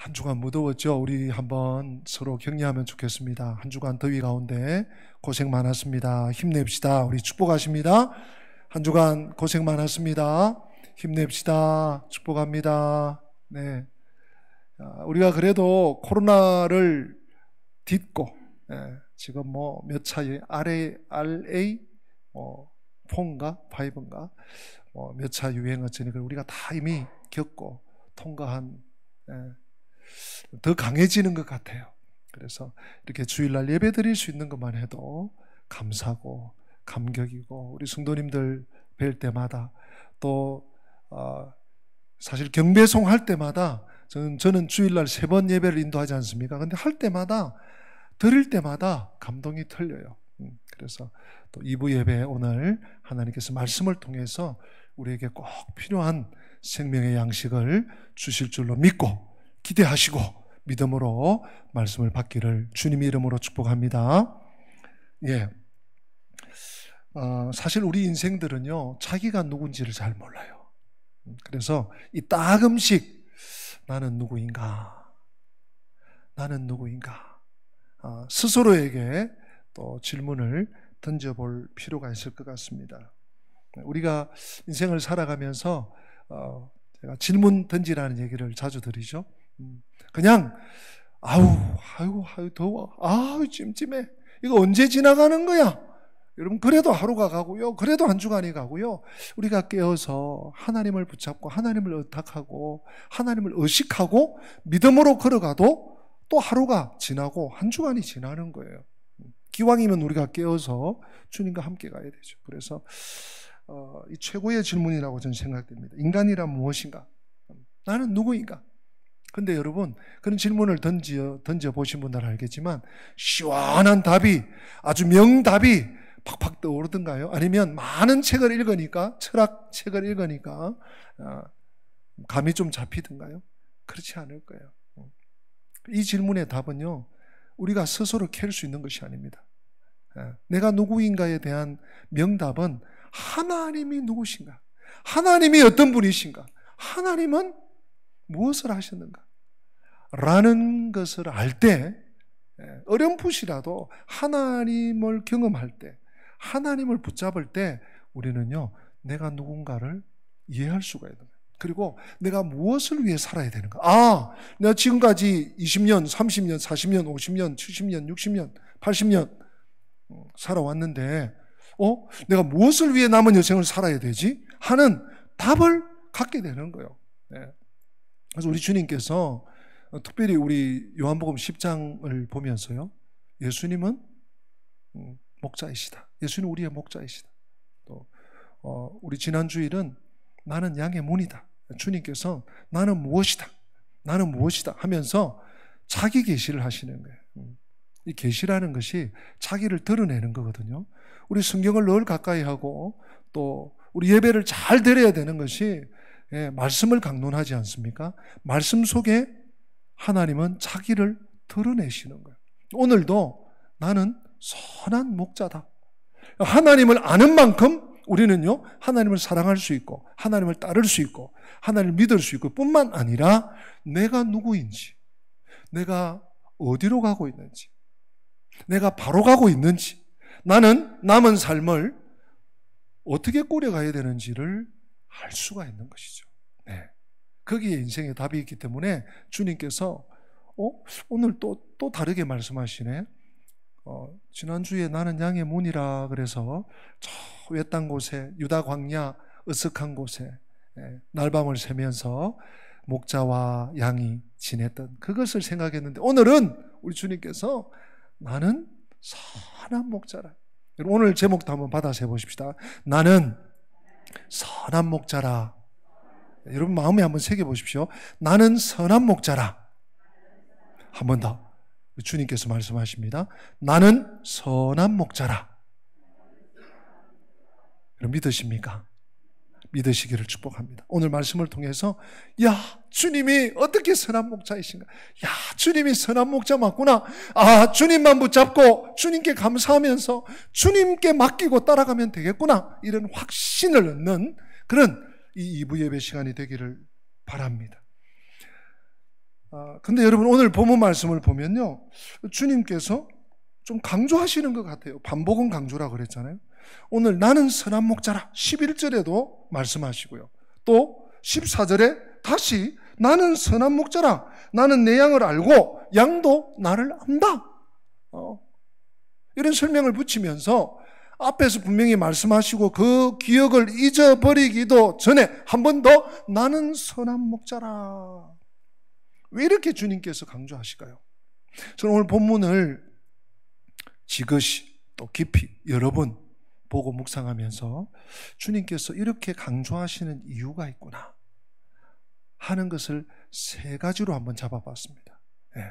한 주간 무더웠죠? 우리 한번 서로 격려하면 좋겠습니다. 한 주간 더위 가운데 고생 많았습니다. 힘냅시다. 우리 축복하십니다. 한 주간 고생 많았습니다. 힘냅시다. 축복합니다. 네. 우리가 그래도 코로나를 딛고, 지금 뭐 몇 차에 RA, 폰가, 5인가, 몇 차 유행 어쩌니 우리가 다 이미 겪고 통과한, 더 강해지는 것 같아요. 그래서 이렇게 주일날 예배 드릴 수 있는 것만 해도 감사고 감격이고, 우리 성도님들 뵐 때마다 또 사실 경배송 할 때마다 저는 주일날 3번 예배를 인도하지 않습니까? 근데 할 때마다 드릴 때마다 감동이 틀려요. 그래서 또 2부 예배 오늘 하나님께서 말씀을 통해서 우리에게 꼭 필요한 생명의 양식을 주실 줄로 믿고 기대하시고 믿음으로 말씀을 받기를 주님의 이름으로 축복합니다. 예. 사실 우리 인생들은요, 자기가 누군지를 잘 몰라요. 그래서 이 따끔씩 나는 누구인가? 나는 누구인가? 스스로에게 또 질문을 던져볼 필요가 있을 것 같습니다. 우리가 인생을 살아가면서 제가 질문 던지라는 얘기를 자주 드리죠. 그냥 아유 더워, 아우 찜찜해, 이거 언제 지나가는 거야? 여러분, 그래도 하루가 가고요, 그래도 한 주간이 가고요, 우리가 깨어서 하나님을 붙잡고 하나님을 의탁하고 하나님을 의식하고 믿음으로 걸어가도 또 하루가 지나고 한 주간이 지나는 거예요. 기왕이면 우리가 깨어서 주님과 함께 가야 되죠. 그래서 이 최고의 질문이라고 저는 생각됩니다. 인간이란 무엇인가? 나는 누구인가? 근데 여러분, 그런 질문을 던져보신 분들은 알겠지만 시원한 답이, 아주 명답이 팍팍 떠오르던가요? 아니면 많은 책을 읽으니까, 철학 책을 읽으니까 감이 좀 잡히던가요? 그렇지 않을 거예요. 이 질문의 답은요, 우리가 스스로 캘 수 있는 것이 아닙니다. 내가 누구인가에 대한 명답은 하나님이 누구신가? 하나님이 어떤 분이신가? 하나님은 무엇을 하셨는가? 라는 것을 알 때, 어렴풋이라도 하나님을 경험할 때, 하나님을 붙잡을 때 우리는요, 내가 누군가를 이해할 수가 있는 거예요. 그리고 내가 무엇을 위해 살아야 되는가? 내가 지금까지 20년, 30년, 40년, 50년, 70년, 60년, 80년 살아왔는데 내가 무엇을 위해 남은 여생을 살아야 되지? 하는 답을 갖게 되는 거예요. 그래서 우리 주님께서 특별히 우리 요한복음 10장을 보면서요, 예수님은 목자이시다. 예수님 우리의 목자이시다. 또 우리 지난 주일은 나는 양의 문이다. 주님께서 나는 무엇이다, 나는 무엇이다 하면서 자기 계시를 하시는 거예요. 이 계시라는 것이 자기를 드러내는 거거든요. 우리 성경을 늘 가까이 하고 또 우리 예배를 잘 드려야 되는 것이 말씀을 강론하지 않습니까? 말씀 속에 하나님은 자기를 드러내시는 거예요. 오늘도 나는 선한 목자다. 하나님을 아는 만큼 우리는요, 하나님을 사랑할 수 있고 하나님을 따를 수 있고 하나님을 믿을 수 있고 뿐만 아니라 내가 누구인지, 내가 어디로 가고 있는지, 내가 바로 가고 있는지, 나는 남은 삶을 어떻게 꾸려가야 되는지를 알 수가 있는 것이죠. 거기에 인생의 답이 있기 때문에 주님께서 오늘 또 다르게 말씀하시네. 지난주에 나는 양의 문이라 그래서 저 외딴 곳에, 유다 광야 으슥한 곳에 날밤을 새면서 목자와 양이 지냈던 그것을 생각했는데, 오늘은 우리 주님께서 나는 선한 목자라. 오늘 제목도 한번 받아서 해보십시다. 나는 선한 목자라. 여러분 마음에 한번 새겨보십시오. 나는 선한 목자라. 한 번 더. 주님께서 말씀하십니다. 나는 선한 목자라. 여러분 믿으십니까? 믿으시기를 축복합니다. 오늘 말씀을 통해서 주님이 어떻게 선한 목자이신가? 주님이 선한 목자 맞구나. 주님만 붙잡고 주님께 감사하면서 주님께 맡기고 따라가면 되겠구나. 이런 확신을 얻는 그런 이 2부 예배 시간이 되기를 바랍니다. 근데 여러분 오늘 본문 말씀을 보면요, 주님께서 좀 강조하시는 것 같아요. 반복은 강조라고 그랬잖아요. 오늘 나는 선한 목자라 11절에도 말씀하시고요. 또 14절에 다시 나는 선한 목자라, 나는 내 양을 알고 양도 나를 안다. 이런 설명을 붙이면서 앞에서 분명히 말씀하시고 그 기억을 잊어버리기도 전에 한 번 더 나는 선한 목자라. 왜 이렇게 주님께서 강조하실까요? 저는 오늘 본문을 지그시 또 깊이 여러 번 보고 묵상하면서 주님께서 이렇게 강조하시는 이유가 있구나 하는 것을 세 가지로 한번 잡아봤습니다. 네.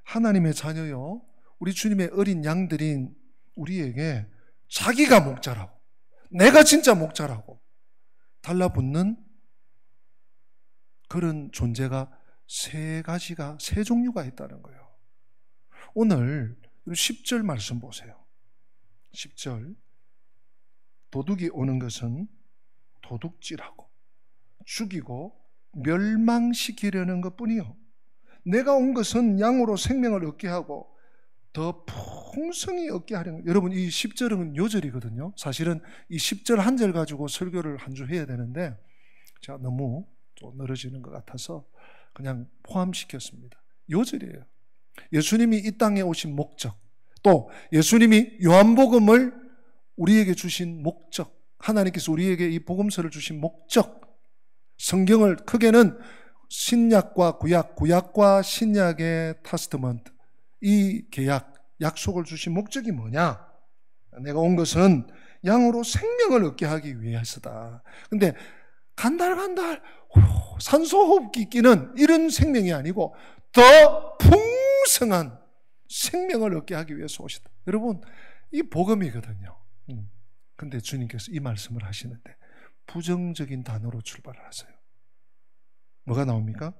하나님의 자녀요, 우리 주님의 어린 양들인 우리에게 자기가 목자라고, 내가 진짜 목자라고 달라붙는 그런 존재가 세 종류가 있다는 거예요. 오늘 10절 말씀 보세요. 10절, 도둑이 오는 것은 도둑질하고 죽이고 멸망시키려는 것뿐이요, 내가 온 것은 양으로 생명을 얻게 하고 더 풍성히 얻게 하려는 거예요. 여러분, 이 10절은 요절이거든요. 사실은 이 10절 한 절 가지고 설교를 한 주 해야 되는데 제가 너무 또 늘어지는 것 같아서 그냥 포함시켰습니다. 요절이에요. 예수님이 이 땅에 오신 목적, 또 예수님이 요한복음을 우리에게 주신 목적, 하나님께서 우리에게 이 복음서를 주신 목적, 성경을 크게는 신약과 구약, 구약과 신약의 타스트먼트, 이 계약, 약속을 주신 목적이 뭐냐? 내가 온 것은 양으로 생명을 얻게 하기 위해서다. 근데 간달간달 산소호흡기 끼는 이런 생명이 아니고 더 풍성한 생명을 얻게 하기 위해서 오셨다. 여러분, 이 복음이거든요. 근데 주님께서 이 말씀을 하시는데 부정적인 단어로 출발을 하세요. 뭐가 나옵니까?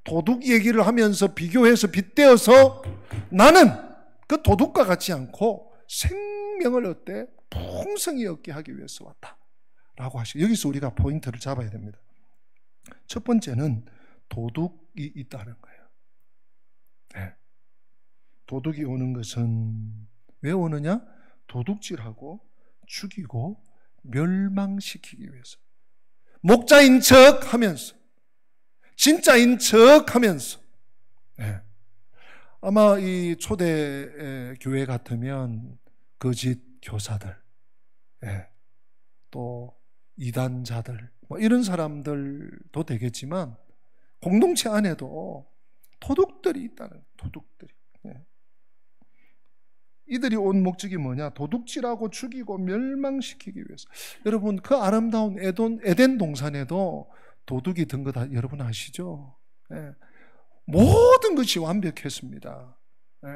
도둑 얘기를 하면서 비교해서 빗대어서 나는 그 도둑과 같지 않고 생명을 얻되 풍성히 얻게 하기 위해서 왔다 라고 하시고, 여기서 우리가 포인트를 잡아야 됩니다. 첫 번째는 도둑이 있다는 거예요. 네. 도둑이 오는 것은 왜 오느냐? 도둑질하고 죽이고 멸망시키기 위해서, 목자인 척 하면서, 진짜인 척 하면서. 네. 아마 이 초대 교회 같으면 거짓 교사들, 네, 또 이단자들, 뭐 이런 사람들도 되겠지만 공동체 안에도 도둑들이 있다는, 도둑들이. 네. 이들이 온 목적이 뭐냐? 도둑질하고 죽이고 멸망시키기 위해서. 여러분, 그 아름다운 에덴 동산에도 도둑이 든 거 다 여러분 아시죠? 네. 모든 것이 완벽했습니다. 네.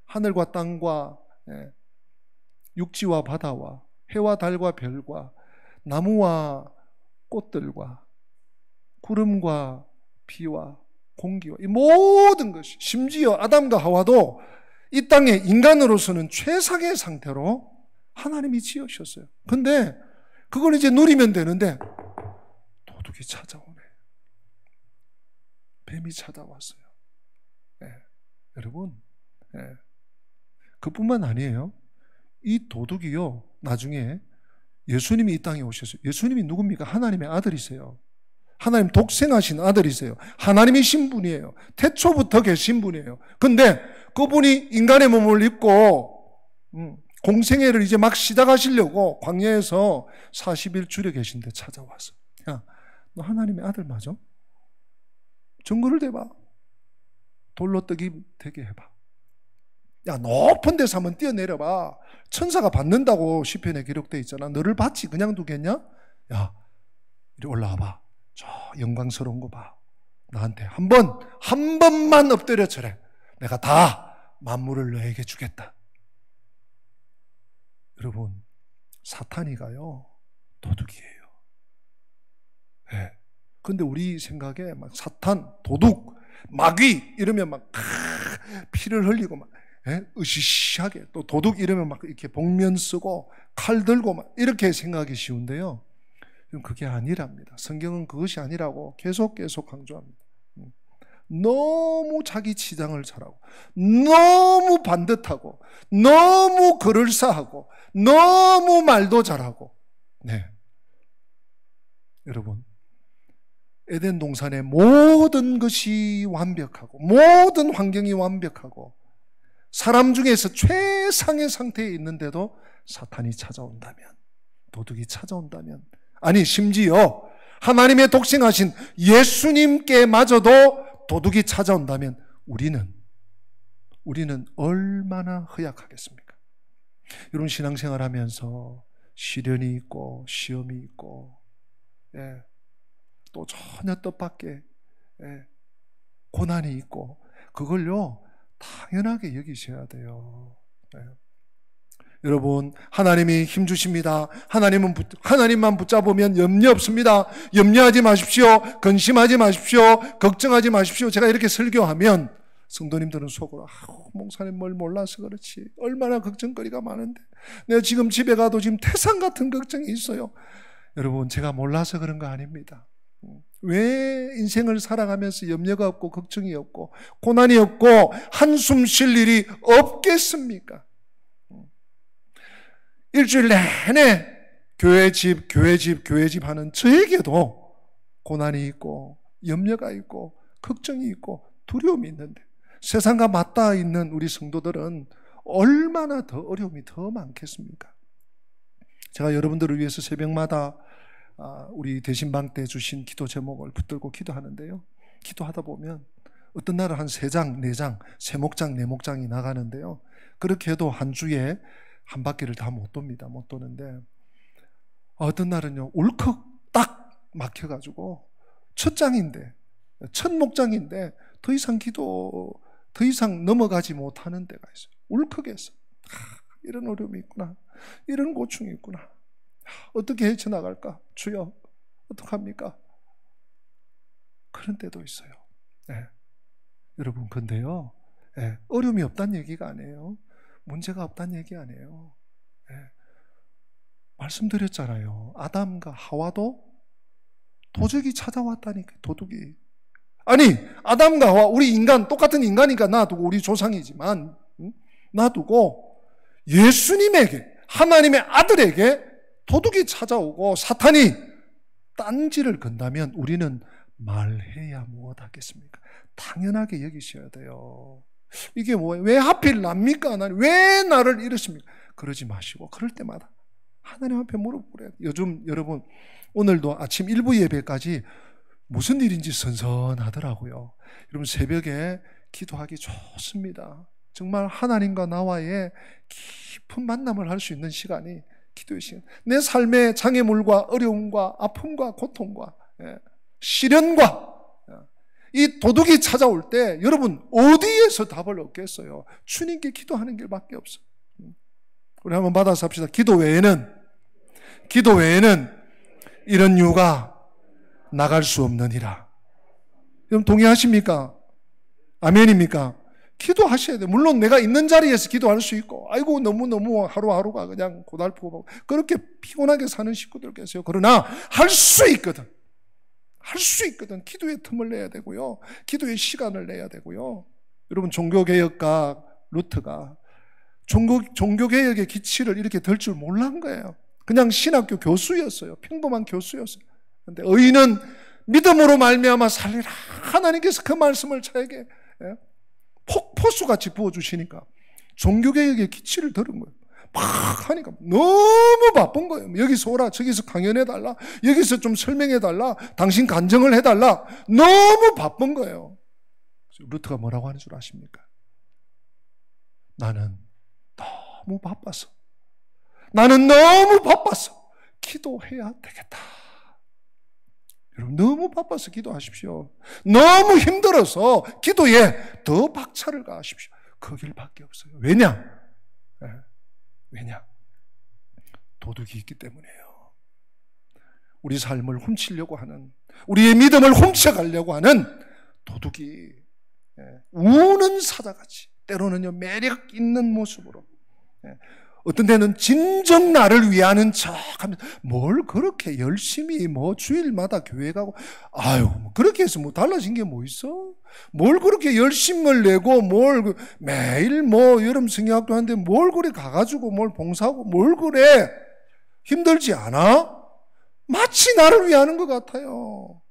하늘과 땅과, 네, 육지와 바다와 해와 달과 별과 나무와 꽃들과 구름과 비와 공기와 이 모든 것이, 심지어 아담과 하와도 이 땅에 인간으로서는 최상의 상태로 하나님이 지으셨어요. 근데 그걸 이제 누리면 되는데 도둑이 찾아오네. 뱀이 찾아왔어요. 네. 여러분, 네. 그뿐만 아니에요. 이 도둑이요, 나중에 예수님이 이 땅에 오셨어요. 예수님이 누굽니까? 하나님의 아들이세요. 하나님 독생하신 아들이세요. 하나님이신 분이에요. 태초부터 계신 분이에요. 근데 그분이 인간의 몸을 입고 공생애를 이제 막 시작하시려고 광야에서 40일 줄여 계신데 찾아와서, 야, 너 하나님의 아들 맞아? 증거를 대봐. 돌로 떡이 되게 해봐. 야, 높은 데서 한번 뛰어내려봐. 천사가 받는다고 시편에 기록되어 있잖아. 너를 받지 그냥 두겠냐? 야, 이리 올라와봐. 저 영광스러운 거 봐. 나한테 한 번만 엎드려 절해. 내가 다 만물을 너에게 주겠다. 여러분, 사탄이가요, 도둑이에요. 네. 근데 우리 생각에 막 사탄, 도둑, 마귀 이러면 막 피를 흘리고 막 으시시하게, 또 도둑 이러면 막 이렇게 복면 쓰고 칼 들고 막 이렇게 생각하기 쉬운데요. 그게 아니랍니다. 성경은 그것이 아니라고 계속 강조합니다. 너무 자기 치장을 잘하고, 너무 반듯하고, 너무 그럴싸하고, 너무 말도 잘하고. 네. 여러분, 에덴 동산의 모든 것이 완벽하고, 모든 환경이 완벽하고, 사람 중에서 최상의 상태에 있는데도 사탄이 찾아온다면, 도둑이 찾아온다면, 아니 심지어 하나님의 독생하신 예수님께마저도 도둑이 찾아온다면 우리는 얼마나 허약하겠습니까? 여러분, 신앙생활 하면서 시련이 있고 시험이 있고, 또 전혀 뜻밖의 고난이 있고, 그걸요 당연하게 여기셔야 돼요. 여러분, 하나님이 힘주십니다. 하나님만 붙잡으면 염려 없습니다. 염려하지 마십시오. 근심하지 마십시오. 걱정하지 마십시오. 제가 이렇게 설교하면 성도님들은 속으로, 목사님 뭘 몰라서 그렇지, 얼마나 걱정거리가 많은데, 내가 지금 집에 가도 지금 태산 같은 걱정이 있어요. 여러분, 제가 몰라서 그런 거 아닙니다. 왜 인생을 살아가면서 염려가 없고 걱정이 없고 고난이 없고 한숨 쉴 일이 없겠습니까? 일주일 내내 교회 집 하는 저에게도 고난이 있고 염려가 있고 걱정이 있고 두려움이 있는데, 세상과 맞닿아 있는 우리 성도들은 얼마나 더 어려움이 더 많겠습니까? 제가 여러분들을 위해서 새벽마다 우리 대신방 때 주신 기도 제목을 붙들고 기도하는데요, 기도하다 보면 어떤 날은 한 3장, 4장, 3목장, 4목장이 나가는데요, 그렇게 해도 한 주에 한 바퀴를 다 못 돕니다. 못 도는데, 어떤 날은요 울컥 딱 막혀가지고 첫 장인데, 첫 목장인데 더 이상 넘어가지 못하는 데가 있어요. 울컥해서 이런 어려움이 있구나, 이런 고충이 있구나, 어떻게 헤쳐나갈까? 주여, 어떡합니까? 그런 때도 있어요. 여러분, 근데요, 어려움이 없다는 얘기가 아니에요. 문제가 없다는 얘기 아니에요. 말씀드렸잖아요. 아담과 하와도 도적이 찾아왔다니까, 도둑이. 아니, 아담과 하와, 우리 인간, 똑같은 인간이니까 놔두고, 우리 조상이지만 놔두고 예수님에게, 하나님의 아들에게 도둑이 찾아오고 사탄이 딴지를 건다면 우리는 말해야 무엇하겠습니까? 당연하게 여기셔야 돼요. 이게 뭐예요? 왜 하필 납니까? 왜 나를 이러십니까? 그러지 마시고 그럴 때마다 하나님 앞에 무릎 꿇어야 돼요. 요즘 여러분, 오늘도 아침 1부 예배까지 무슨 일인지 선선하더라고요. 여러분, 새벽에 기도하기 좋습니다. 정말 하나님과 나와의 깊은 만남을 할 수 있는 시간이 기도의 시간. 내 삶의 장애물과 어려움과 아픔과 고통과 시련과 이 도둑이 찾아올 때 여러분 어디에서 답을 얻겠어요? 주님께 기도하는 길밖에 없어요. 우리 한번 받아서 합시다. 기도 외에는 이런 유가 나갈 수 없느니라. 여러분 동의하십니까? 아멘입니까? 기도하셔야 돼요. 물론 내가 있는 자리에서 기도할 수 있고, 아이고 너무 하루하루가 그냥 고달프고 그렇게 피곤하게 사는 식구들 계세요. 그러나 할 수 있거든. 기도의 틈을 내야 되고요, 기도의 시간을 내야 되고요. 여러분, 종교개혁가 루트가 종교개혁의 기치를 이렇게 들 줄 몰란 거예요. 그냥 신학교 교수였어요. 평범한 교수였어요. 그런데 의인은 믿음으로 말미암아 살리라. 하나님께서 그 말씀을 저에게 폭포수같이 부어주시니까 종교개혁의 기치를 들은 거예요. 막 하니까 너무 바쁜 거예요. 여기서 오라, 저기서 강연해달라, 여기서 좀 설명해달라, 당신 간증을 해달라, 너무 바쁜 거예요. 루트가 뭐라고 하는 줄 아십니까? 나는 너무 바빠서 기도해야 되겠다. 여러분, 너무 바빠서 기도하십시오. 너무 힘들어서 기도에 더 박차를 가하십시오. 그 길밖에 없어요. 왜냐? 도둑이 있기 때문이에요. 우리 삶을 훔치려고 하는, 우리의 믿음을 훔쳐가려고 하는 도둑이 우는 사자같이, 때로는요 매력 있는 모습으로 어떤 데는 진정 나를 위하는 척 하면, 뭘 그렇게 열심히 주일마다 교회 가고, 아유, 그렇게 해서 달라진 게 뭐 있어? 뭘 그렇게 열심을 내고, 매일 여름 성경학교 하는데 뭘 그래 가가지고 뭘 봉사하고, 뭘 그래? 힘들지 않아? 마치 나를 위하는 것 같아요.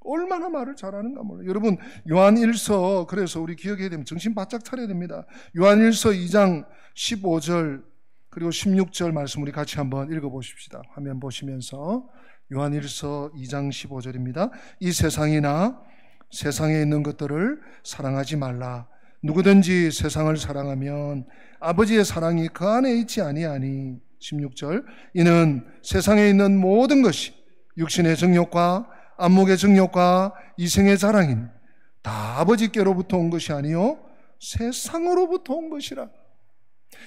얼마나 말을 잘하는가 몰라요. 여러분, 요한일서, 그래서 우리 기억해야 되면 정신 바짝 차려야 됩니다. 요한일서 2장 15절 그리고 16절 말씀 우리 같이 한번 읽어보십시다. 화면 보시면서 요한일서 2장 15절입니다. 이 세상이나 세상에 있는 것들을 사랑하지 말라. 누구든지 세상을 사랑하면 아버지의 사랑이 그 안에 있지 아니하니. 16절 이는 세상에 있는 모든 것이 육신의 정욕과 안목의 정욕과 이생의 자랑이니 다 아버지께로부터 온 것이 아니요 세상으로부터 온 것이라.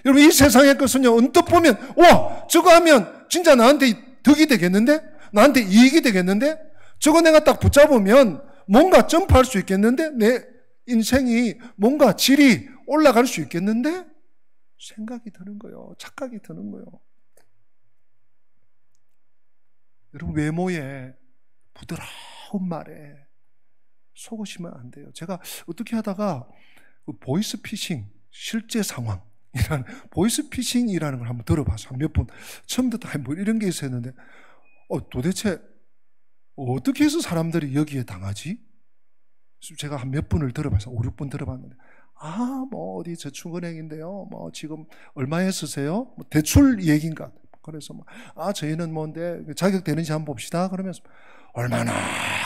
여러분, 이 세상의 것은요, 언뜻 보면 와, 저거 하면 진짜 나한테 덕이 되겠는데? 나한테 이익이 되겠는데? 저거 내가 딱 붙잡으면 뭔가 점프할 수 있겠는데? 내 인생이 뭔가 질이 올라갈 수 있겠는데? 생각이 드는 거예요. 착각이 드는 거예요. 여러분, 외모에 부드러운 말에 속으시면 안 돼요. 제가 어떻게 하다가 보이스피싱, 실제 상황이라는 보이스피싱이라는 걸 한번 들어봐서 몇 번 처음부터 이런 게 있었는데 도대체 어떻게 해서 사람들이 여기에 당하지? 제가 한 몇 분을 들어봐서 5, 6분 들어봤는데 어디 저축은행인데요. 지금 얼마에 쓰세요? 대출 얘기인가? 그래서 저희는 뭔데 자격 되는지 한번 봅시다. 그러면서 얼마나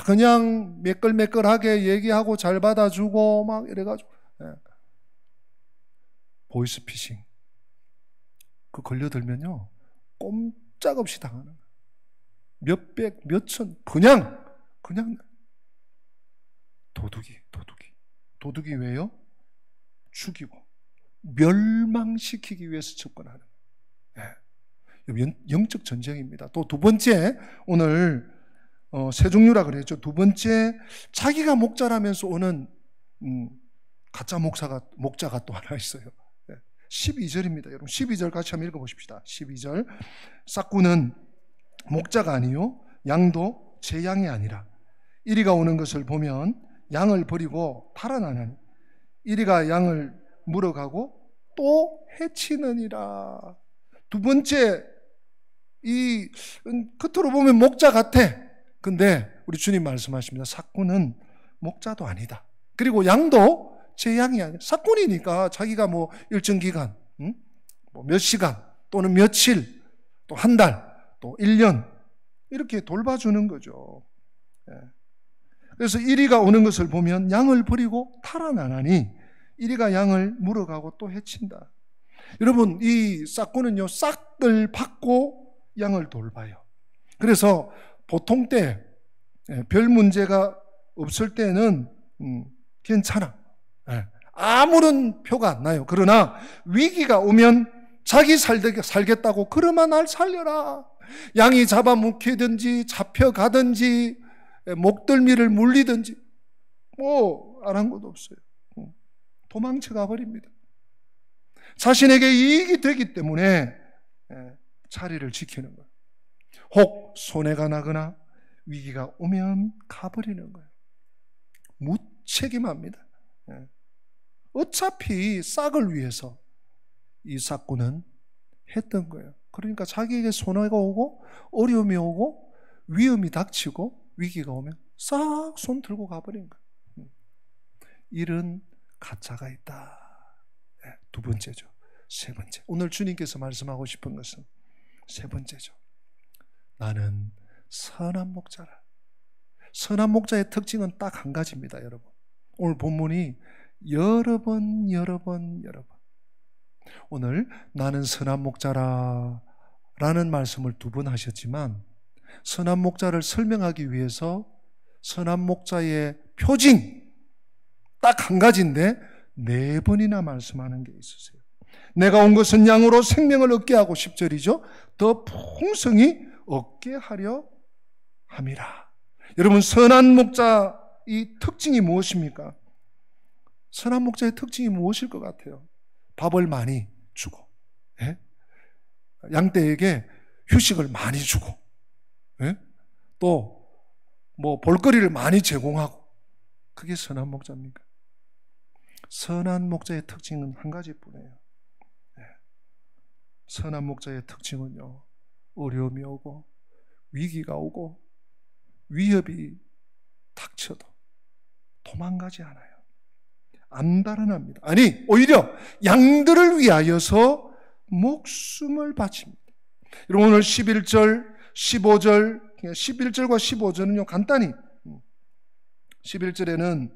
그냥 매끌매끌하게 얘기하고 잘 받아주고 이래가지고. 보이스피싱. 그 걸려들면요, 꼼짝없이 당하는 거예요. 몇백, 몇천, 그냥 도둑이 왜요? 죽이고 멸망시키기 위해서 접근하는 거예요. 영적 전쟁입니다. 또 두 번째, 오늘 세 종류라 그랬죠. 두 번째, 자기가 목자라면서 오는 가짜 목자가 또 하나 있어요. 12절입니다. 여러분, 12절 같이 한번 읽어보십시다. 12절. 싹구는 목자가 아니요 양도 제 양이 아니라 이리가 오는 것을 보면 양을 버리고 달아나나니 이리가 양을 물어가고 또 해치느니라. 두 번째, 이 겉으로 보면 목자 같아. 근데 우리 주님 말씀하십니다. 삭구는 목자도 아니다. 그리고 양도 제 양이 아니야. 삭군이니까 자기가 일정 기간, 몇 시간 또는 며칠, 또 한 달, 또 1년 이렇게 돌봐주는 거죠. 그래서 이리가 오는 것을 보면 양을 버리고 탈환하나니 이리가 양을 물어가고 또 해친다. 여러분, 이 싹군은요, 싹을 받고 양을 돌봐요. 그래서 보통 때 별 문제가 없을 때는 괜찮아. 아무런 표가 안 나요. 그러나 위기가 오면 자기 살겠다고 그러면 날 살려라. 양이 잡아먹히든지 잡혀가든지 목덜미를 물리든지 안 한 것도 없어요. 도망쳐 가버립니다. 자신에게 이익이 되기 때문에 자리를 지키는 거예요. 혹 손해가 나거나 위기가 오면 가버리는 거예요. 무책임합니다. 어차피 싹을 위해서 이 싹구는 했던 거예요. 그러니까 자기에게 손해가 오고 어려움이 오고 위험이 닥치고 위기가 오면 싹 손 들고 가버린 거예요. 일은 가짜가 있다. 두 번째죠. 세 번째, 오늘 주님께서 말씀하고 싶은 것은 세 번째죠. 나는 선한 목자라. 선한 목자의 특징은 딱 한 가지입니다, 여러분. 오늘 본문이 여러 번 오늘 나는 선한 목자라 라는 말씀을 두 번 하셨지만 선한 목자를 설명하기 위해서 선한 목자의 표징 딱 한 가지인데 네 번이나 말씀하는 게 있으세요. 내가 온 것은 양으로 생명을 얻게 하고 10절이죠. 더 풍성히 얻게 하려 함이라. 여러분, 선한 목자 이 특징이 무엇입니까? 선한 목자의 특징이 무엇일 것 같아요? 밥을 많이 주고 예? 양떼에게 휴식을 많이 주고, 예? 또 뭐 볼거리를 많이 제공하고, 그게 선한 목자입니까? 선한 목자의 특징은 한 가지뿐이에요. 예. 선한 목자의 특징은요, 어려움이 오고 위기가 오고 위협이 닥쳐도 도망가지 않아요. 안 달아납니다. 아니, 오히려 양들을 위하여서 목숨을 바칩니다. 여러분, 오늘 11절, 15절, 11절과 15절은요, 간단히 11절에는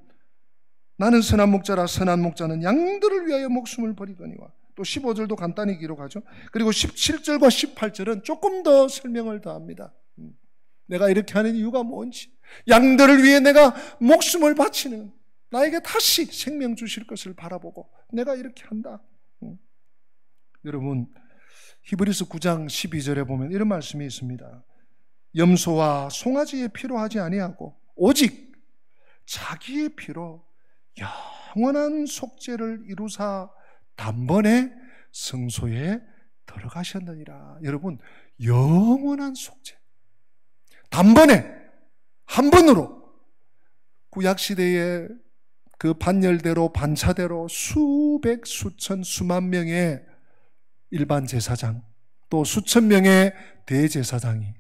나는 선한 목자라 선한 목자는 양들을 위하여 목숨을 버리거니와, 또 15절도 간단히 기록하죠. 그리고 17절과 18절은 조금 더 설명을 더합니다. 내가 이렇게 하는 이유가 뭔지, 양들을 위해 내가 목숨을 바치는, 나에게 다시 생명 주실 것을 바라보고 내가 이렇게 한다. 여러분, 히브리서 9장 12절에 보면 이런 말씀이 있습니다. 염소와 송아지의 피로 하지 아니하고 오직 자기의 피로 영원한 속죄를 이루사 단번에 성소에 들어가셨느니라. 여러분, 영원한 속죄, 단번에, 한 번으로. 구약시대의 그 반열대로 반차대로 수백, 수천, 수만 명의 일반 제사장, 또 수천 명의 대제사장이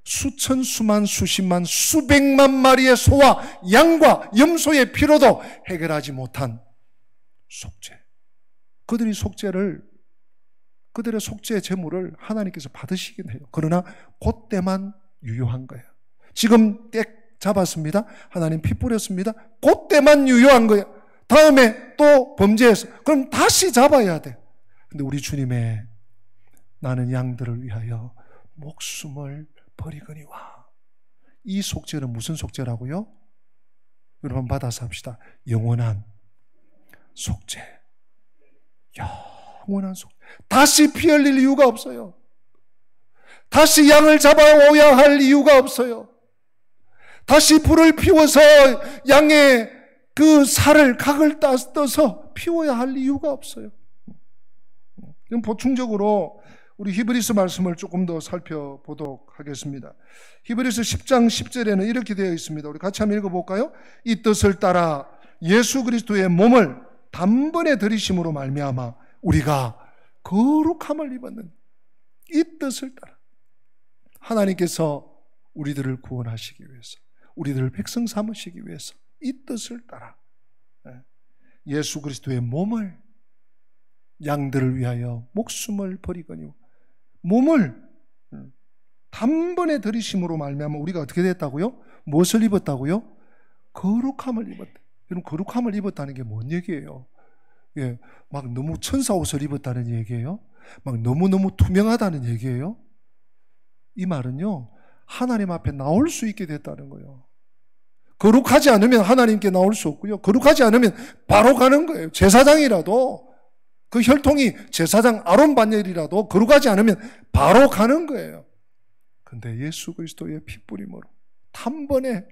수천, 수만, 수십만, 수백만 마리의 소와 양과 염소의 피로도 해결하지 못한 속죄, 그들의 속죄 제물을 하나님께서 받으시긴 해요. 그러나 그때만 유효한 거예요. 지금 때 잡았습니다. 하나님 피 뿌렸습니다. 그때만 유효한 거예요. 다음에 또 범죄해서 그럼 다시 잡아야 돼. 근데 우리 주님의 나는 양들을 위하여 목숨을 버리거니와, 이 속죄는 무슨 속죄라고요? 여러분, 받아서 합시다. 영원한 속죄. 영원한 속죄. 다시 피 흘릴 이유가 없어요. 다시 양을 잡아오야 할 이유가 없어요. 다시 불을 피워서 양의 그 살을, 각을 떠서 피워야 할 이유가 없어요. 그럼 보충적으로 우리 히브리서 말씀을 조금 더 살펴보도록 하겠습니다. 히브리서 10장 10절에는 이렇게 되어 있습니다. 우리 같이 한번 읽어볼까요? 이 뜻을 따라 예수 그리스도의 몸을 단번에 들이심으로 말미암아 우리가 거룩함을 입었는, 이 뜻을 따라 하나님께서 우리들을 구원하시기 위해서, 우리들을 백성 삼으시기 위해서 이 뜻을 따라 예수 그리스도의 몸을 양들을 위하여 목숨을 버리거니와, 몸을 단번에 들이심으로 말미암아 우리가 어떻게 됐다고요? 무엇을 입었다고요? 거룩함을 입었다. 여러분, 거룩함을 입었다는 게 뭔 얘기예요? 예, 막 너무 천사 옷을 입었다는 얘기예요? 막 너무너무 투명하다는 얘기예요? 이 말은요, 하나님 앞에 나올 수 있게 됐다는 거예요. 거룩하지 않으면 하나님께 나올 수 없고요, 거룩하지 않으면 바로 가는 거예요. 제사장이라도, 그 혈통이 제사장 아론 반열이라도 거룩하지 않으면 바로 가는 거예요. 근데 예수 그리스도의 핏부림으로 단번에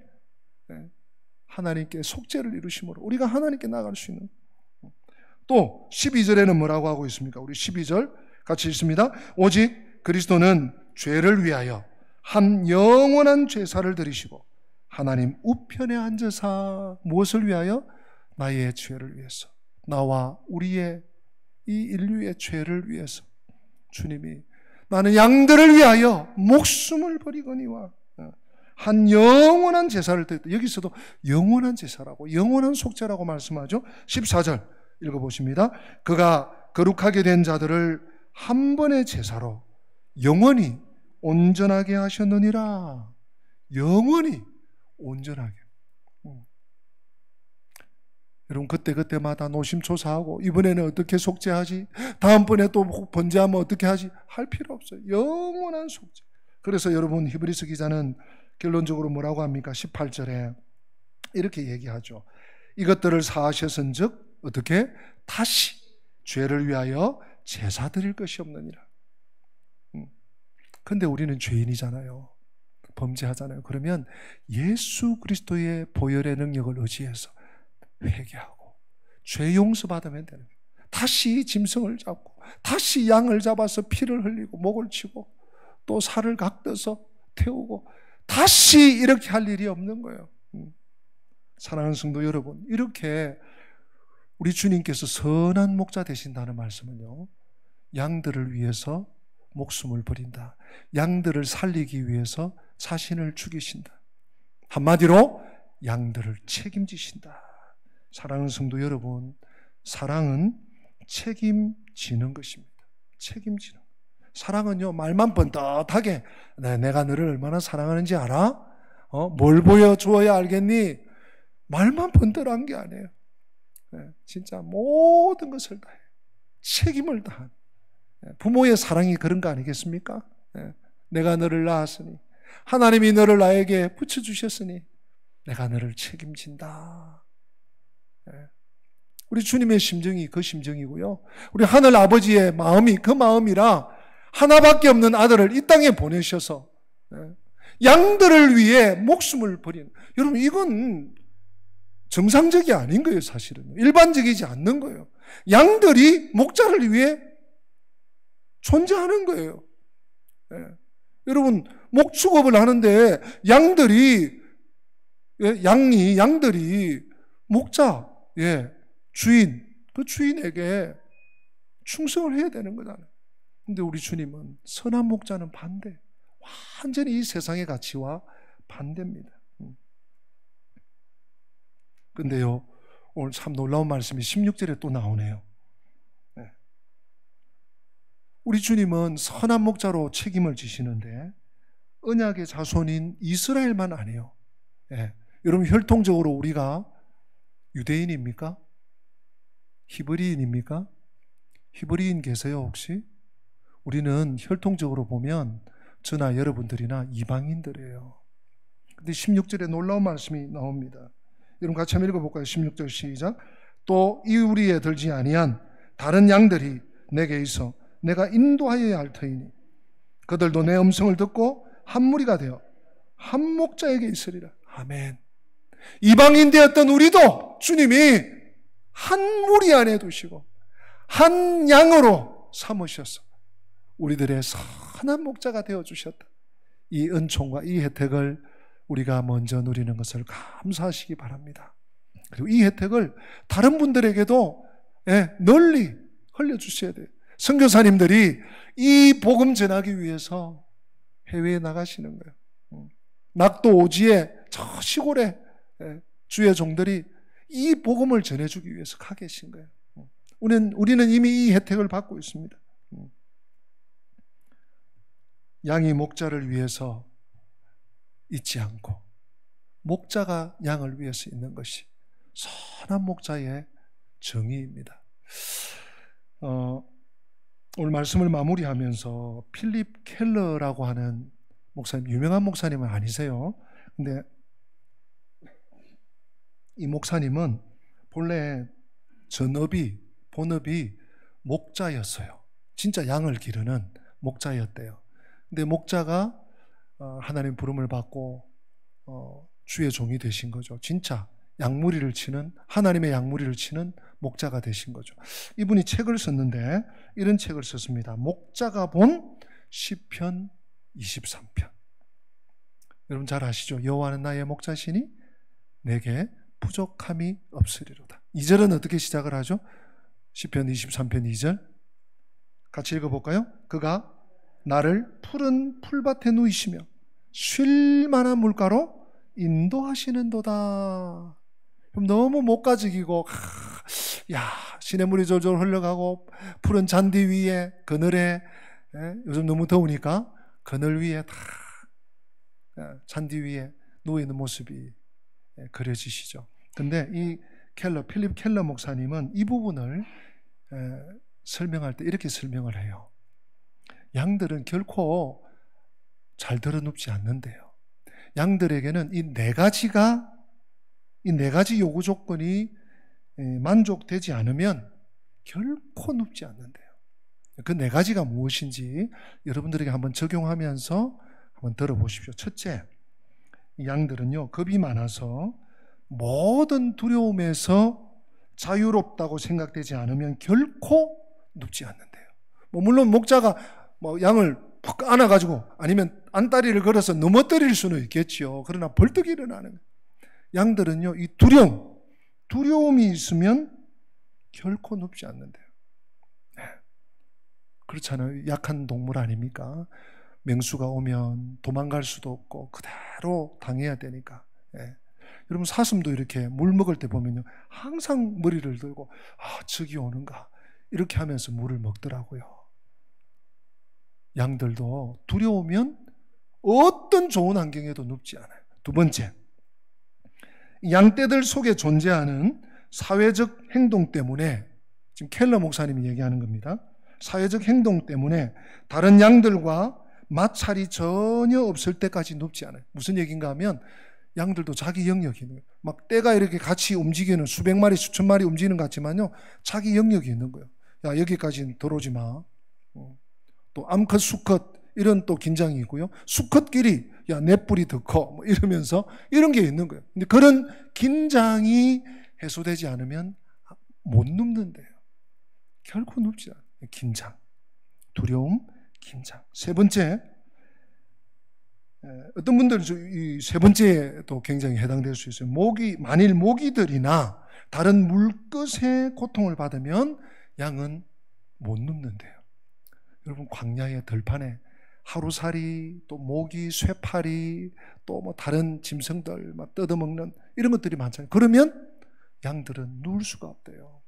하나님께 속죄를 이루심으로 우리가 하나님께 나아갈 수 있는. 또 12절에는 뭐라고 하고 있습니까? 우리 12절 같이 읽습니다. 오직 그리스도는 죄를 위하여 한 영원한 죄사를 드리시고 하나님 우편에 앉으사 무엇을 위하여? 나의 죄를 위해서, 나와 우리의 이 인류의 죄를 위해서 주님이 나는 양들을 위하여 목숨을 버리거니와 한 영원한 제사를 드렸다. 여기서도 영원한 제사라고, 영원한 속죄라고 말씀하죠. 14절 읽어보십니다. 그가 거룩하게 된 자들을 한 번의 제사로 영원히 온전하게 하셨느니라. 영원히 온전하게. 여러분, 그때마다 노심초사하고 이번에는 어떻게 속죄하지? 다음번에 또 번제하면 어떻게 하지? 할 필요 없어요. 영원한 속죄. 그래서 여러분, 히브리서 기자는 결론적으로 뭐라고 합니까? 18절에 이렇게 얘기하죠. 이것들을 사하셨은즉 어떻게? 다시 죄를 위하여 제사 드릴 것이 없느니라. 근데 우리는 죄인이잖아요. 범죄하잖아요. 그러면 예수 그리스도의 보혈의 능력을 의지해서 회개하고 죄 용서 받으면 되는 거예요. 다시 짐승을 잡고 다시 양을 잡아서 피를 흘리고 목을 치고 또 살을 각떠서 태우고 다시 이렇게 할 일이 없는 거예요. 사랑하는 성도 여러분, 이렇게 우리 주님께서 선한 목자 되신다는 말씀은요, 양들을 위해서 목숨을 버린다. 양들을 살리기 위해서 자신을 죽이신다. 한마디로 양들을 책임지신다. 사랑하는 성도 여러분, 사랑은 책임지는 것입니다. 책임지는. 사랑은요, 말만 번듯하게 내가 너를 얼마나 사랑하는지 알아? 뭘 보여주어야 알겠니? 말만 번듯한 게 아니에요. 진짜 모든 것을 다해. 책임을 다한. 부모의 사랑이 그런 거 아니겠습니까? 내가 너를 낳았으니, 하나님이 너를 나에게 붙여주셨으니 내가 너를 책임진다. 우리 주님의 심정이 그 심정이고요, 우리 하늘 아버지의 마음이 그 마음이라 하나밖에 없는 아들을 이 땅에 보내셔서 양들을 위해 목숨을 버리는, 여러분 이건 정상적이 아닌 거예요. 사실은 일반적이지 않는 거예요. 양들이 목자를 위해 존재하는 거예요. 여러분 목축업을 하는데 양들이 목자, 주인, 그 주인에게 충성을 해야 되는 거잖아요. 근데 우리 주님은 선한 목자는 반대. 완전히 이 세상의 가치와 반대입니다. 근데요, 오늘 참 놀라운 말씀이 16절에 또 나오네요. 우리 주님은 선한 목자로 책임을 지시는데 언약의 자손인 이스라엘만 아니에요. 여러분 혈통적으로 우리가 유대인입니까? 히브리인입니까? 히브리인 계세요 혹시? 우리는 혈통적으로 보면 저나 여러분들이나 이방인들이에요. 근데 16절에 놀라운 말씀이 나옵니다. 여러분 같이 한번 읽어볼까요? 16절 시작. 또 이우리에 들지 아니한 다른 양들이 내게 있어 내가 인도하여야 할 터이니 그들도 내 음성을 듣고 한 무리가 되어 한 목자에게 있으리라. 아멘. 이방인 되었던 우리도 주님이 한 무리 안에 두시고 한 양으로 삼으셔서 우리들의 선한 목자가 되어주셨다. 이 은총과 이 혜택을 우리가 먼저 누리는 것을 감사하시기 바랍니다. 그리고 이 혜택을 다른 분들에게도 널리 흘려주셔야 돼요. 선교사님들이 이 복음 전하기 위해서 해외에 나가시는 거예요. 낙도 오지에 저 시골에 주의 종들이 이 복음을 전해주기 위해서 가 계신 거예요. 우리는 이미 이 혜택을 받고 있습니다. 양이 목자를 위해서 있지 않고 목자가 양을 위해서 있는 것이 선한 목자의 정의입니다. 오늘 말씀을 마무리하면서 필립 켈러라고 하는 목사님, 유명한 목사님은 아니세요. 근데 이 목사님은 본래 본업이 목자였어요. 진짜 양을 기르는 목자였대요. 근데 목자가 하나님 부름을 받고 주의 종이 되신 거죠. 진짜 양무리를 치는, 하나님의 양무리를 치는 목자가 되신 거죠. 이분이 책을 썼는데 이런 책을 썼습니다. 목자가 본 시편 23편. 여러분 잘 아시죠? 여호와는 나의 목자시니 내게 부족함이 없으리로다. 2절은 어떻게 시작을 하죠? 시편 23편 2절 같이 읽어볼까요? 그가 나를 푸른 풀밭에 누이시며 쉴 만한 물가로 인도하시는도다. 그럼 너무 목가지기고 시냇물이 졸졸 흘러가고 푸른 잔디 위에 그늘에, 요즘 너무 더우니까 그늘 위에 잔디 위에 누워있는 모습이 그려지시죠. 근데 이 필립 켈러 목사님은 이 부분을 설명할 때 이렇게 설명을 해요. 양들은 결코 잘 들어눕지 않는데요. 양들에게는 이 네 가지 요구 조건이 만족되지 않으면 결코 눕지 않는데요. 그 네 가지가 무엇인지 여러분들에게 한번 적용하면서 한번 들어보십시오. 첫째, 이 양들은요, 겁이 많아서 모든 두려움에서 자유롭다고 생각되지 않으면 결코 눕지 않는데요. 물론 목자가 양을 푹 안아가지고 아니면 안다리를 걸어서 넘어뜨릴 수는 있겠죠. 그러나 벌떡 일어나는 거예요. 양들은요, 이 두려움이 있으면 결코 눕지 않는데요. 네. 그렇잖아요. 약한 동물 아닙니까? 맹수가 오면 도망갈 수도 없고 그대로 당해야 되니까. 네. 여러분 사슴도 이렇게 물 먹을 때 보면요, 항상 머리를 들고 저기 오는가 이렇게 하면서 물을 먹더라고요. 양들도 두려우면 어떤 좋은 환경에도 눕지 않아요. 두 번째, 양떼들 속에 존재하는 사회적 행동 때문에, 지금 켈러 목사님이 얘기하는 겁니다. 사회적 행동 때문에 다른 양들과 마찰이 전혀 없을 때까지 눕지 않아요. 무슨 얘기인가 하면 양들도 자기 영역이 있는 거예요. 막 떼가 이렇게 같이 움직이는 수백 마리, 수천 마리 움직이는 것 같지만요, 자기 영역이 있는 거예요. 야, 여기까지는 들어오지 마. 또 암컷, 수컷 이런 또 긴장이 있고요. 수컷끼리 야, 내 뿔이 더 커. 이러면서 이런 게 있는 거예요. 근데 그런 긴장이 해소되지 않으면 못 눕는데요. 결코 눕지 않아요. 긴장, 두려움, 긴장. 세 번째, 어떤 분들은 이 세 번째도 굉장히 해당될 수 있어요. 만일 모기들이나 다른 물것의 고통을 받으면 양은 못 눕는데요. 여러분 광야의 들판에 하루살이, 또 모기, 쇠파리, 또 다른 짐승들 막 뜯어먹는 이런 것들이 많잖아요. 그러면 양들은 누울 수가 없대요.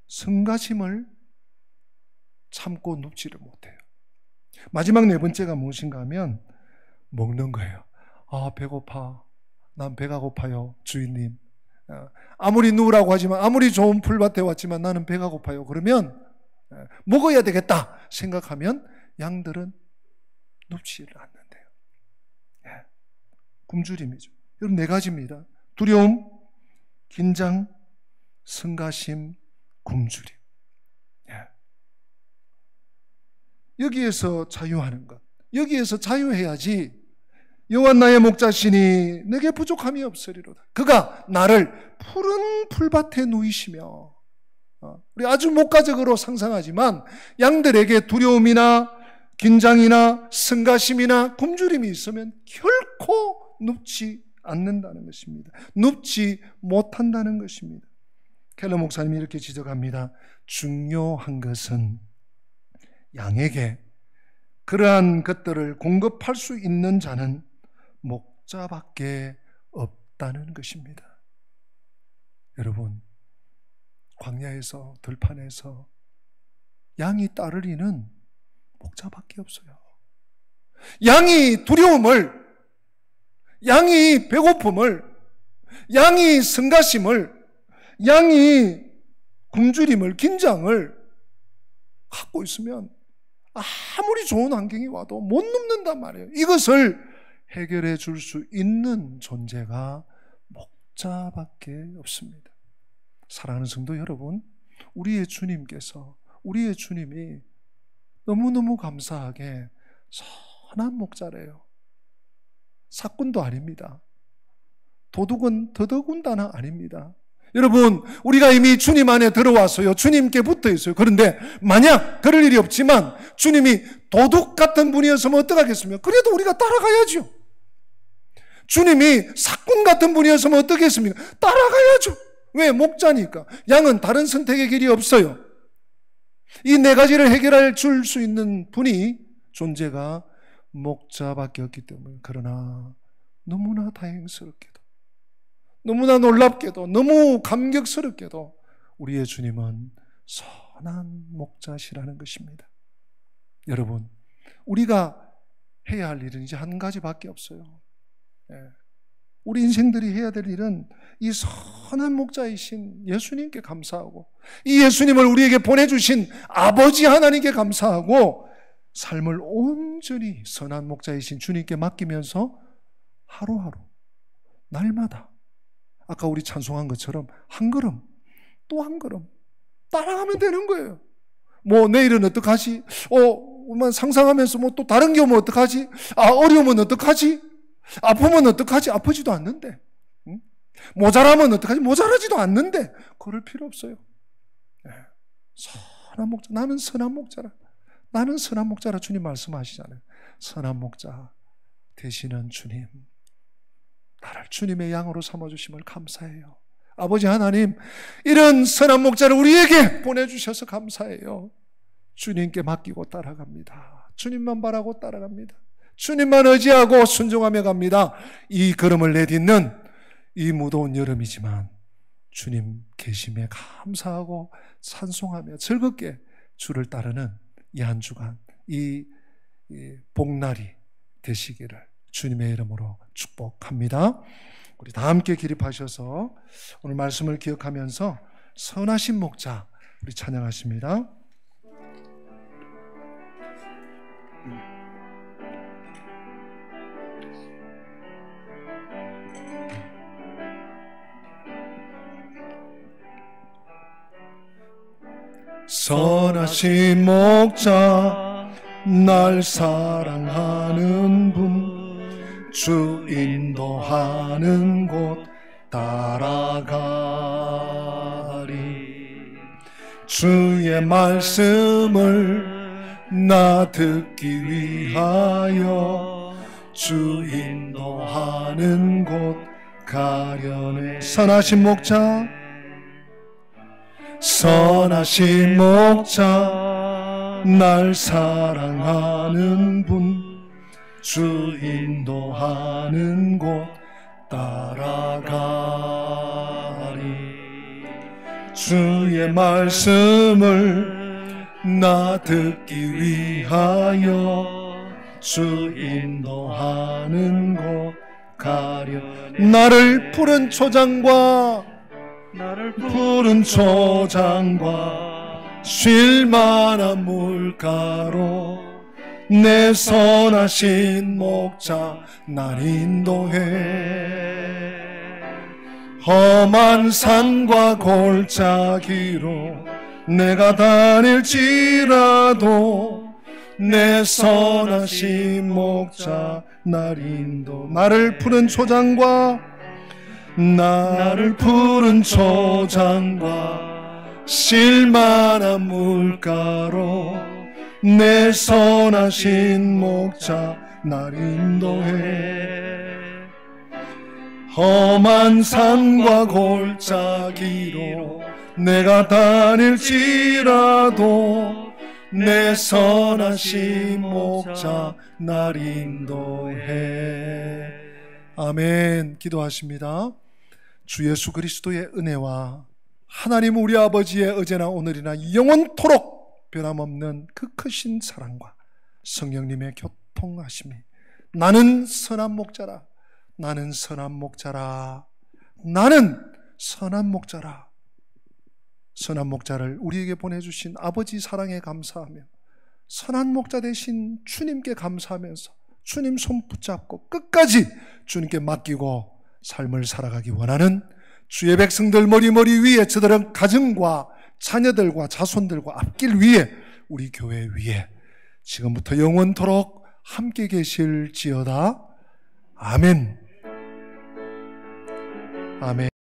성가심을 참고 눕지를 못해요. 마지막 네 번째가 무엇인가 하면 먹는 거예요. 배고파. 난 배가 고파요, 주인님. 아무리 누우라고 하지만, 아무리 좋은 풀밭에 왔지만 나는 배가 고파요. 그러면 먹어야 되겠다 생각하면 양들은 눕지를 않는데요. 굶주림이죠. 여러분 네 가지입니다. 두려움, 긴장, 성가심, 굶주림. 여기에서 자유하는 것, 여기에서 자유해야지. 여호와 나의 목자시니 내게 부족함이 없으리로다. 그가 나를 푸른 풀밭에 누이시며. 우리 아주 목가적으로 상상하지만 양들에게 두려움이나 긴장이나 성가심이나 굶주림이 있으면 결코 눕지 않는다는 것입니다. 눕지 못한다는 것입니다. 켈러 목사님이 이렇게 지적합니다. 중요한 것은 양에게 그러한 것들을 공급할 수 있는 자는 목자밖에 없다는 것입니다. 여러분, 광야에서, 들판에서 양이 따르리는 목자밖에 없어요. 양이 두려움을, 양이 배고픔을, 양이 성가심을, 양이 굶주림을, 긴장을 갖고 있으면 아무리 좋은 환경이 와도 못 눕는단 말이에요. 이것을 해결해 줄 수 있는 존재가 목자밖에 없습니다. 사랑하는 성도 여러분, 우리의 주님이 너무너무 감사하게 선한 목자래요. 사꾼도 아닙니다. 도둑은 더더군다나 아닙니다. 여러분, 우리가 이미 주님 안에 들어와서요, 주님께 붙어 있어요. 그런데 만약 그럴 일이 없지만 주님이 도둑 같은 분이었으면 어떡하겠습니까? 그래도 우리가 따라가야죠. 주님이 사꾼 같은 분이었으면 어떻겠습니까? 따라가야죠. 왜? 목자니까. 양은 다른 선택의 길이 없어요. 이 네 가지를 해결해 줄 수 있는 분이, 존재가 목자밖에 없기 때문에. 그러나 너무나 다행스럽게도, 너무나 놀랍게도, 너무 감격스럽게도 우리의 주님은 선한 목자시라는 것입니다. 여러분, 우리가 해야 할 일은 이제 한 가지밖에 없어요. 우리 인생들이 해야 될 일은 이 선한 목자이신 예수님께 감사하고, 이 예수님을 우리에게 보내주신 아버지 하나님께 감사하고, 삶을 온전히 선한 목자이신 주님께 맡기면서 하루하루, 날마다 아까 우리 찬송한 것처럼 한 걸음 또 한 걸음 따라가면 되는 거예요. 내일은 어떡하지? 상상하면서 또 다른 게 오면 어떡하지? 어려우면 어떡하지? 아프면 어떡하지? 아프지도 않는데. 모자라면 어떡하지? 모자라지도 않는데 그럴 필요 없어요. 네. 선한 목자, 나는 선한 목자라. 나는 선한 목자라 주님 말씀하시잖아요. 선한 목자 되시는 주님, 나를 주님의 양으로 삼아주심을 감사해요. 아버지 하나님, 이런 선한 목자를 우리에게 보내주셔서 감사해요. 주님께 맡기고 따라갑니다. 주님만 바라고 따라갑니다. 주님만 의지하고 순종하며 갑니다. 이 걸음을 내딛는 이 무더운 여름이지만 주님 계심에 감사하고 찬송하며 즐겁게 주를 따르는 이 한 주간, 이 복날이 되시기를 주님의 이름으로 축복합니다. 우리 다 함께 기립하셔서 오늘 말씀을 기억하면서 선하신 목자 우리 찬양하십니다. 선하신 목자 날 사랑하는 분 주 인도하는 곳 따라가리. 주의 말씀을 나 듣기 위하여 주 인도하는 곳 가려네. 선하신 목자, 선하신 목자 날 사랑하는 분 주 인도하는 곳 따라가리. 주의 말씀을 나 듣기 위하여 주 인도하는 곳 가려. 나를 푸른 초장과 쉴 만한 물가로 내 선하신 목자 날 인도해. 험한 산과 골짜기로 내가 다닐지라도 내 선하신 목자 날 인도. 나를 푸른 초장과 쉴 만한 물가로 내 선하신 목자 날 인도해. 험한 산과 골짜기로 내가 다닐지라도 내 선하신 목자 날 인도해. 아멘. 기도하십니다. 주 예수 그리스도의 은혜와 하나님 우리 아버지의 어제나 오늘이나 영원토록 변함없는 그 크신 사랑과 성령님의 교통하심이 나는 선한 목자라, 나는 선한 목자라, 나는 선한 목자라. 선한 목자를 우리에게 보내주신 아버지 사랑에 감사하며 선한 목자 되신 주님께 감사하면서 주님 손 붙잡고 끝까지 주님께 맡기고 삶을 살아가기 원하는 주의 백성들 머리 위에 저들은 가정과 자녀들과 자손들과 앞길 위에 우리 교회 위에 지금부터 영원토록 함께 계실지어다. 아멘. 아멘.